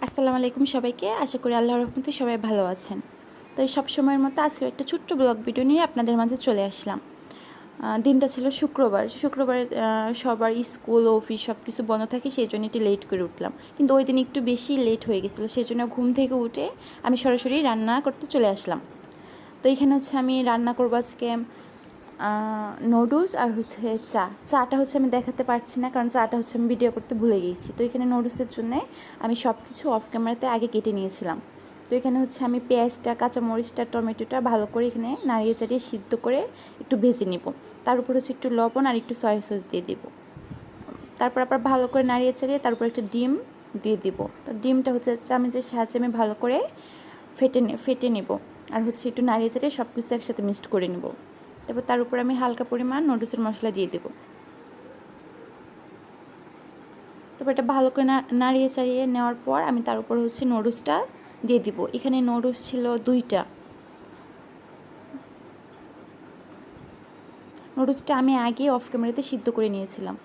আসসালামু আলাইকুম সবাইকে। আশা করি আল্লাহর রহমতে সবাই ভালো আছেন। তো সব সময়ের মতো আজকে একটা ছোট্ট ব্লগ ভিডিও নিয়ে আপনাদের মাঝে চলে আসলাম। দিনটা ছিল শুক্রবার। শুক্রবারে সবার স্কুল অফিস সব কিছু বন্ধ থাকে, সেই জন্য একটু লেট করে উঠলাম। কিন্তু ওই দিন একটু বেশি লেট হয়ে গেছিলো, সেই জন্য ঘুম থেকে উঠে আমি সরাসরি রান্না করতে চলে আসলাম। তো এখানে হচ্ছে আমি রান্না করবো আজকে নুডলস আর হচ্ছে চাটা হচ্ছে আমি দেখাতে পারছি না, কারণ চাটা হচ্ছে আমি ভিডিও করতে ভুলে গিয়েছি। তো এখানে নুডলসের জন্যে আমি সব কিছু অফ ক্যামেরাতে আগে কেটে নিয়েছিলাম। তো এখানে হচ্ছে আমি পেঁয়াজটা, কাঁচামরিচটা, টমেটোটা ভালো করে এখানে নাড়িয়ে চাড়িয়ে সিদ্ধ করে একটু ভেজে নিব। তার উপর হচ্ছে একটু লবণ আর একটু সয়া সস দিয়ে দিব। তারপর আবার ভালো করে নাড়িয়ে চাড়িয়ে তারপর একটা ডিম দিয়ে দিব। তো ডিমটা হচ্ছে চামচের সাহায্যে আমি ভালো করে ফেটে নেব, আর হচ্ছে একটু নাড়িয়ে চাড়িয়ে সব কিছু একসাথে মিক্সড করে নেব। তারপর তার উপর আমি হালকা পরিমাণ নুডলসের মশলা দিয়ে দেব। তারপর এটা ভালো করে নাড়িয়ে চাড়িয়ে নেওয়ার পর আমি তার উপর হচ্ছে নুডলসটা দিয়ে দিব। এখানে নুডলস ছিল 2টা। নুডলসটা আমি আগে অফ ক্যামেরাতে সিদ্ধ করে নিয়েছিলাম।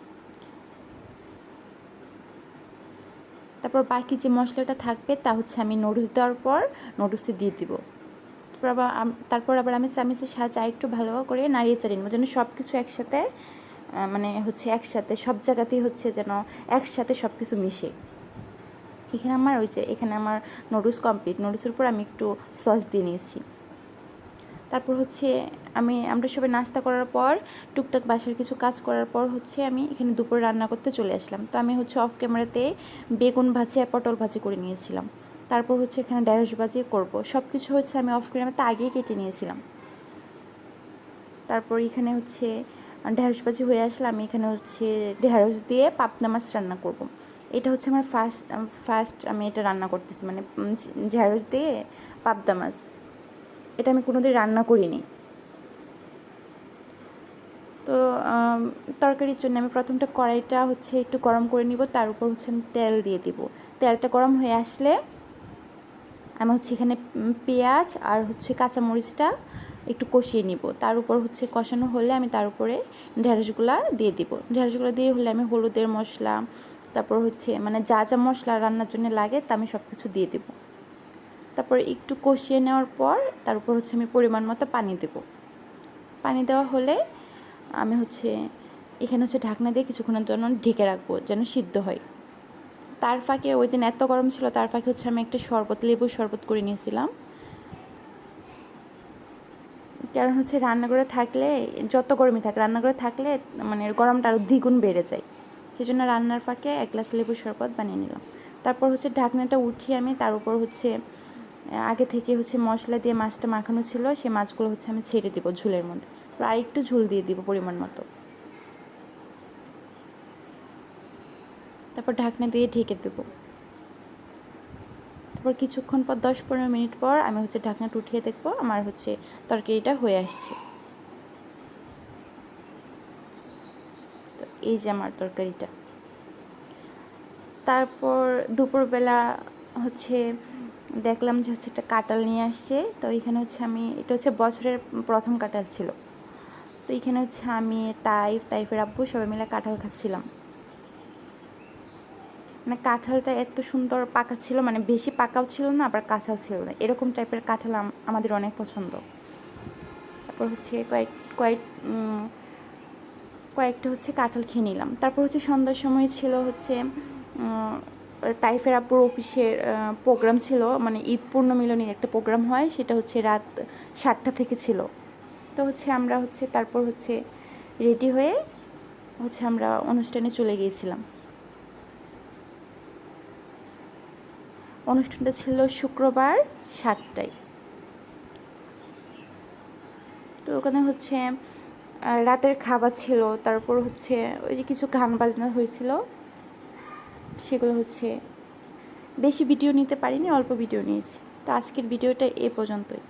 তারপর বাকি যে মশলাটা থাকবে তা হচ্ছে আমি নুডলস দেওয়ার পর নুডলসে দিয়ে দিব। তারপর আবার আমি চামচের সাহায্যে একটু ভালো করে নাড়িয়ে চাড়িয়ে নেব, যেন সব কিছু একসাথে একসাথে সব জায়গাতেই হচ্ছে যেন একসাথে সব কিছু মিশে। এখানে আমার নুডলস কমপ্লিট। নুডলসের উপর আমি একটু সস দিয়ে নিয়েছি। তারপর হচ্ছে আমরা সবাই নাস্তা করার পর টুকটাক বাসার কিছু কাজ করার পর হচ্ছে আমি এখানে দুপুরে রান্না করতে চলে আসলাম। তো আমি হচ্ছে অফ ক্যামেরাতে বেগুন ভাজি আর পটল ভাজি করে নিয়েছিলাম। তারপর হচ্ছে এখানে ঢেঁড়স ভাজি করব। সব কিছু হচ্ছে আমি অফ ক্যামেরাতে আগেই কেটে নিয়েছিলাম। তারপর এখানে হচ্ছে ঢেঁড়স ভাজি হয়ে আসলে আমি এখানে হচ্ছে ঢেঁড়স দিয়ে পাবদা মাছ রান্না করব। এটা হচ্ছে আমার ফার্স্ট আমি এটা রান্না করতেছি, ঢেঁড়স দিয়ে পাবদা মাছ। এটা আমি কোনোদিন রান্না করিনি। তো তরকারির জন্য আমি প্রথমটা কড়াইটা হচ্ছে একটু গরম করে নিব, তার উপর হচ্ছে আমি তেল দিয়ে দিব। তেলটা গরম হয়ে আসলে আমি হচ্ছে এখানে পেঁয়াজ আর হচ্ছে কাঁচামরিচটা একটু কষিয়ে নিব। তার উপর হচ্ছে কষানো হলে আমি তার উপরে ঢেঁড়সগুলো দিয়ে দিব। ঢেঁড়সগুলো দিয়ে হলে আমি হলুদের মশলা, তারপর হচ্ছে যা যা মশলা রান্নার জন্য লাগে তা আমি সব কিছু দিয়ে দেব। তারপর একটু কষিয়ে নেওয়ার পর তার উপর হচ্ছে আমি পরিমাণ মতো পানি দেব। পানি দেওয়া হলে আমি এখানে হচ্ছে ঢাকনা দিয়ে কিছুক্ষণের জন্য ঢেকে রাখবো, যেন সিদ্ধ হয়। তার ফাঁকে ওই দিন এত গরম ছিল, তার ফাঁকে হচ্ছে আমি একটা লেবুর শরবত করে নিয়েছিলাম। কারণ হচ্ছে রান্নাঘরে থাকলে যত গরমই থাকে, রান্নাঘরে থাকলে গরমটা আরও দ্বিগুণ বেড়ে যায়। সেই জন্য রান্নার ফাঁকে 1 গ্লাস লেবুর শরবত বানিয়ে নিলাম। তারপর হচ্ছে ঢাকনাটা উঠিয়ে আমি তার উপর হচ্ছে আগে থেকে হচ্ছে মশলা দিয়ে মাছটা মাখানো ছিল, সেই মাছগুলো হচ্ছে আমি ছেড়ে দিব ঝোলের মধ্যে। আর একটু ঝোল দিয়ে দিব পরিমাণ মতো। তারপর ঢাকনা দিয়ে ঢেকে দেবো। তারপর কিছুক্ষণ পর 10-15 মিনিট পর আমি হচ্ছে ঢাকনাটা উঠিয়ে দেখবো আমার হচ্ছে তরকারিটা হয়ে আসছে। তো এই যে আমার তরকারিটা। তারপর দুপুরবেলা হচ্ছে দেখলাম যে হচ্ছে একটা কাঁঠাল নিয়ে আসছে। তো এখানে হচ্ছে এটা হচ্ছে বছরের প্রথম কাঁঠাল ছিল। তো এখানে হচ্ছে আমি তাইফের আব্বু সবাই মিলে কাঁঠাল খাচ্ছিলাম। কাঁঠালটা এত সুন্দর পাকা ছিল, বেশি পাকাও ছিল না আবার কাঁচাও ছিল না, এরকম টাইপের কাঁঠাল আমাদের অনেক পছন্দ। তারপর হচ্ছে কয়েকটা হচ্ছে কাঁঠাল খেয়ে নিলাম। তারপর হচ্ছে সন্ধ্যার সময় ছিল হচ্ছে তাইফের আপুর অফিসের প্রোগ্রাম ছিল, ঈদ পূর্ণমিলনীর একটা প্রোগ্রাম হয়, সেটা হচ্ছে রাত 7টা থেকে ছিল। তো হচ্ছে আমরা তারপর হচ্ছে রেডি হয়ে আমরা অনুষ্ঠানে চলে গিয়েছিলাম। অনুষ্ঠানটা ছিল শুক্রবার 7টায়। তো ওখানে হচ্ছে রাতের খাবার ছিল, তারপর হচ্ছে ওই যে কিছু গান বাজনা হয়েছিল, সেগুলো হচ্ছে বেশি ভিডিও নিতে পারিনি, অল্প ভিডিও নিয়েছি। তো আজকের ভিডিওটা এ পর্যন্তই।